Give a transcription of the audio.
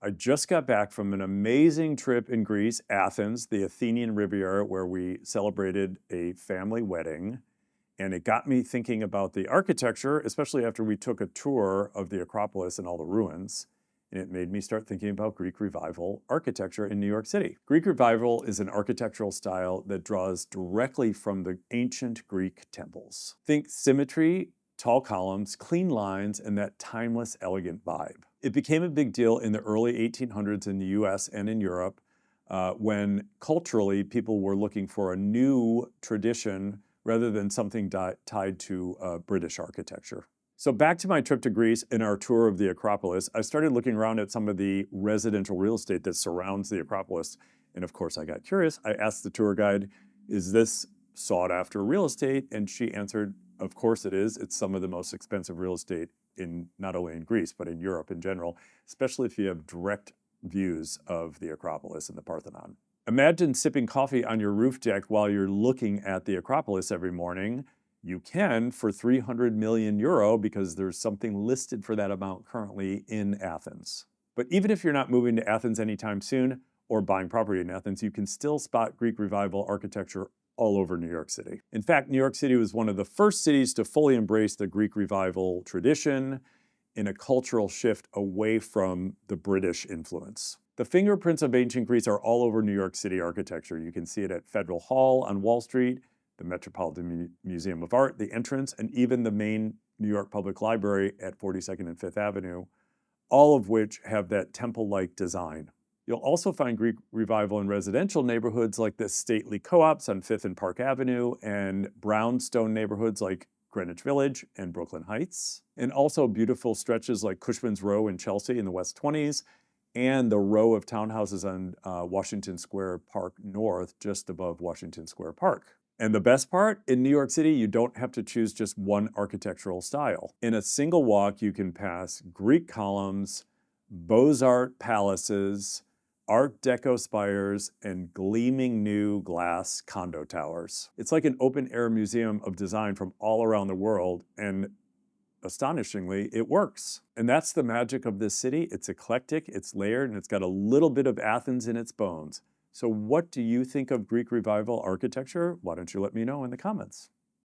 I just got back from an amazing trip in Greece, Athens, the Athenian Riviera, where we celebrated a family wedding. And it got me thinking about the architecture, especially after we took a tour of the Acropolis and all the ruins. And it made me start thinking about Greek Revival architecture in New York City. Greek Revival is an architectural style that draws directly from the ancient Greek temples. Think symmetry, tall columns, clean lines, and that timeless, elegant vibe. It became a big deal in the early 1800s in the US and in Europe when culturally people were looking for a new tradition rather than something tied to British architecture. So back to my trip to Greece and our tour of the Acropolis, I started looking around at some of the residential real estate that surrounds the Acropolis. And of course, I got curious. I asked the tour guide, is this sought after real estate? And she answered, of course it is. It's some of the most expensive real estate in not only in Greece, but in Europe in general, especially if you have direct views of the Acropolis and the Parthenon. Imagine sipping coffee on your roof deck while you're looking at the Acropolis every morning. You can for 300 million euro because there's something listed for that amount currently in Athens. But even if you're not moving to Athens anytime soon or buying property in Athens, you can still spot Greek Revival architecture all over New York City. In fact, New York City was one of the first cities to fully embrace the Greek Revival tradition in a cultural shift away from the British influence. The fingerprints of ancient Greece are all over New York City architecture. You can see it at Federal Hall on Wall Street, the Metropolitan Museum of Art, the entrance, and even the main New York Public Library at 42nd and 5th Avenue, all of which have that temple-like design. You'll also find Greek Revival in residential neighborhoods like the stately co-ops on 5th and Park Avenue and brownstone neighborhoods like Greenwich Village and Brooklyn Heights, and also beautiful stretches like Cushman's Row in Chelsea in the West 20s, and the row of townhouses on Washington Square Park North, just above Washington Square Park. And the best part, in New York City, you don't have to choose just one architectural style. In a single walk, you can pass Greek columns, Beaux-Arts palaces, Art Deco spires, and gleaming new glass condo towers. It's like an open-air museum of design from all around the world, and astonishingly, it works. And that's the magic of this city. It's eclectic, it's layered, and it's got a little bit of Athens in its bones. So what do you think of Greek Revival architecture? Why don't you let me know in the comments?